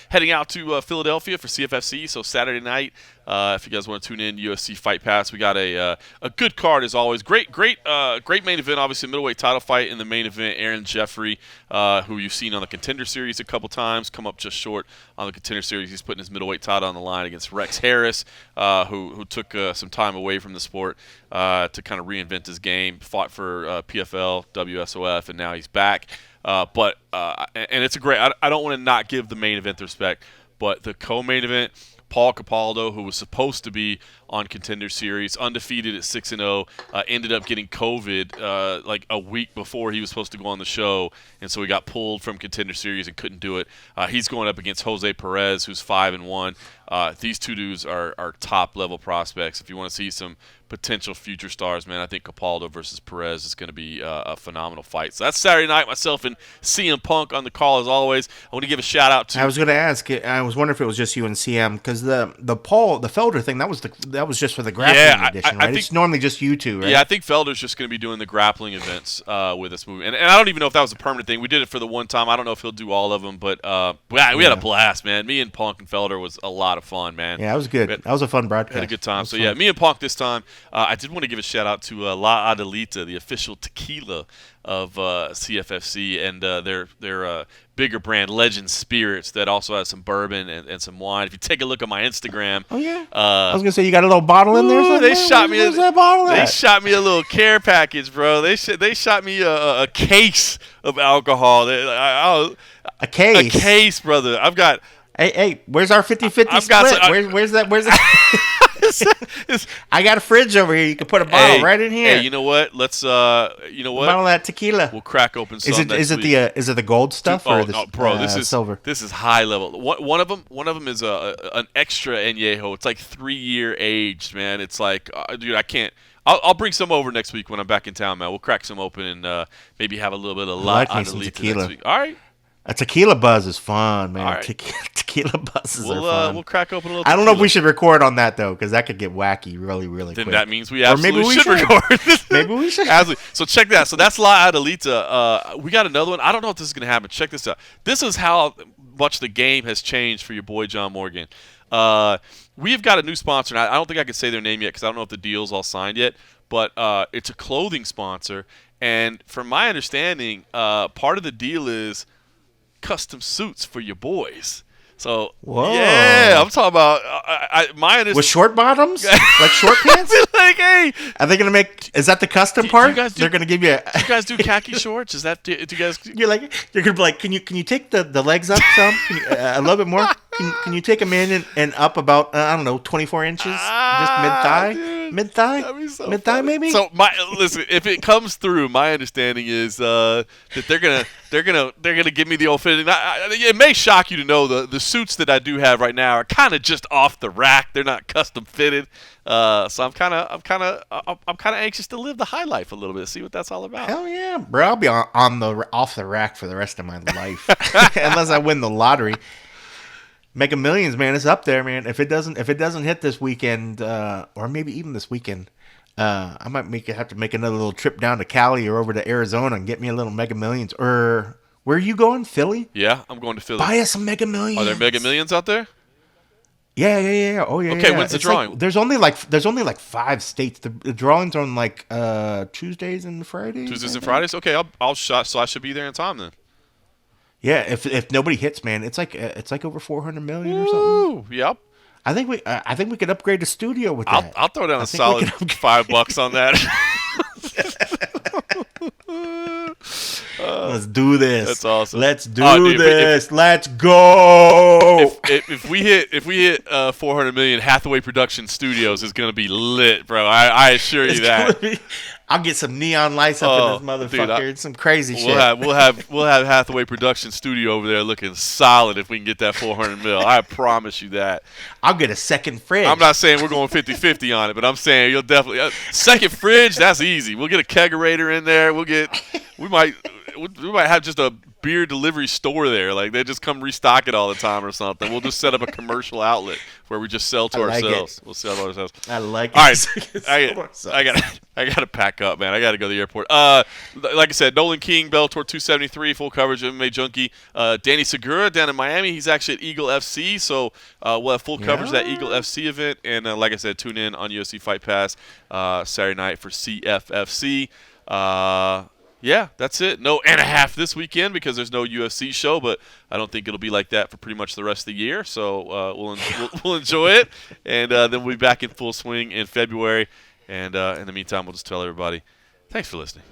Heading out to Philadelphia for CFFC. So Saturday night. If you guys want to tune in, UFC Fight Pass, we got a good card as always. Great main event. Obviously, middleweight title fight in the main event. Aaron Jeffrey, who you've seen on the Contender Series a couple times, come up just short on the Contender Series. He's putting his middleweight title on the line against Rex Harris, who took some time away from the sport to kind of reinvent his game, fought for PFL, WSOF, and now he's back. And it's a great. I don't want to not give the main event the respect, but the co-main event, Paul Capaldo, who was supposed to be on Contender Series, undefeated at 6-0, ended up getting COVID like a week before he was supposed to go on the show, and so he got pulled from Contender Series and couldn't do it. He's going up against Jose Perez, who's 5-1. These two dudes are top-level prospects. If you want to see some potential future stars, man, I think Capaldo versus Perez is going to be a phenomenal fight. So that's Saturday night. Myself and CM Punk on the call as always. I want to give a shout out to. I was going to ask. I was wondering if it was just you and CM because the Felder thing that was just for the grappling edition, right? Think, it's normally just you two, right? Yeah, I think Felder's just going to be doing the grappling events with us movie, and I don't even know if that was a permanent thing. We did it for the one time. I don't know if he'll do all of them, but we had a blast, man. Me and Punk and Felder was a lot of fun, man. Yeah, it was good. That was a fun broadcast. Had a good time. So yeah, me and Punk this time. I did want to give a shout out to La Adelita, the official tequila of CFFC, and their bigger brand, Legend Spirits, that also has some bourbon and some wine. If you take a look at my Instagram, I was gonna say you got a little bottle in there. They shot me. That bottle they shot me a little care package, bro. They shot me a case of alcohol. A case, a case, brother. I've got. Hey, where's our 50-50 split? Where's that? I got a fridge over here. You can put a bottle right in here. Hey, you know what? Let's. You know what? Bottle of that tequila. We'll crack open some. Is it the gold stuff or the bro? This is silver. This is high level. One of them is an extra añejo. It's like 3-year aged, man. It's like, dude, I can't. I'll bring some over next week when I'm back in town, man. We'll crack some open and maybe have a little bit of tequila next week. All right. A tequila buzz is fun, man. Right. Tequila buzzes are fun. We'll crack open a little tequila. I don't know if we should record on that, though, because that could get wacky really, really quick. Then that means we absolutely should record. Maybe we should. So check that. So that's La Adelita. We got another one. I don't know if this is going to happen. Check this out. This is how much the game has changed for your boy John Morgan. We've got a new sponsor. And I don't think I can say their name yet because I don't know if the deal's all signed yet. But it's a clothing sponsor. And from my understanding, part of the deal is custom suits for your boys. So, yeah, I'm talking about my understanding. With short bottoms? Like short pants? Like, hey. Are they going to make, is that the custom part? They're going to give you. Do you guys do khaki shorts? Is that, do you guys? You're going to be like, can you take the legs up some? A little bit more? Can you take them in and up about, I don't know, 24 inches? Just mid-thigh? Dude. Mid-thigh? So mid-thigh, funny. maybe? So listen, if it comes through, my understanding is that they're gonna give me the old fitting. It may shock you to know the suits that I do have right now are kind of just off the rack. They're not custom fitted. So I'm kind of anxious to live the high life a little bit, see what that's all about. Hell yeah, bro! I'll be off the rack for the rest of my life, unless I win the lottery. Mega Millions, man, it's up there, man. If it doesn't hit this weekend, or maybe even this weekend, I might have to make another little trip down to Cali or over to Arizona and get me a little Mega Millions. Or where are you going? Philly? Yeah, I'm going to Philly. Buy us some Mega Millions. Are there Mega Millions out there? Yeah. Oh yeah. Okay, yeah. when's the drawing? There's only like 5 states. The drawings are on like Tuesdays and Fridays. Tuesdays and Fridays. Okay, I'll shot. So I should be there in time then. Yeah, if nobody hits, man, it's like over 400 million or something. Yep. I think we could upgrade the studio with that. I'll throw down a solid $5 on that. Let's do this. That's awesome. Let's do this. Let's go. If we hit 400 million, Hathaway Production Studios is gonna be lit, bro. I assure you that. I'll get some neon lights up in this motherfucker. Dude, some crazy shit. We'll have Hathaway Production Studio over there looking solid if we can get that 400 mil. I promise you that. I'll get a second fridge. I'm not saying we're going 50-50 on it, but I'm saying you'll definitely second fridge. That's easy. We'll get a kegerator in there. We might have just a beer delivery store there. Like they just come restock it all the time or something. We'll just set up a commercial outlet where we just sell to ourselves. We'll sell to ourselves. I like it. All right. I got to pack up, man. I got to go to the airport. Like I said, Nolan King, Bellator 273, full coverage of MMA Junkie. Danny Segura down in Miami. He's actually at Eagle FC, so we'll have full coverage of that Eagle FC event. And like I said, tune in on UFC Fight Pass Saturday night for CFFC. Yeah, that's it. No and a half this weekend because there's no UFC show, but I don't think it'll be like that for pretty much the rest of the year. So we'll enjoy it, and then we'll be back in full swing in February. And in the meantime, we'll just tell everybody, thanks for listening.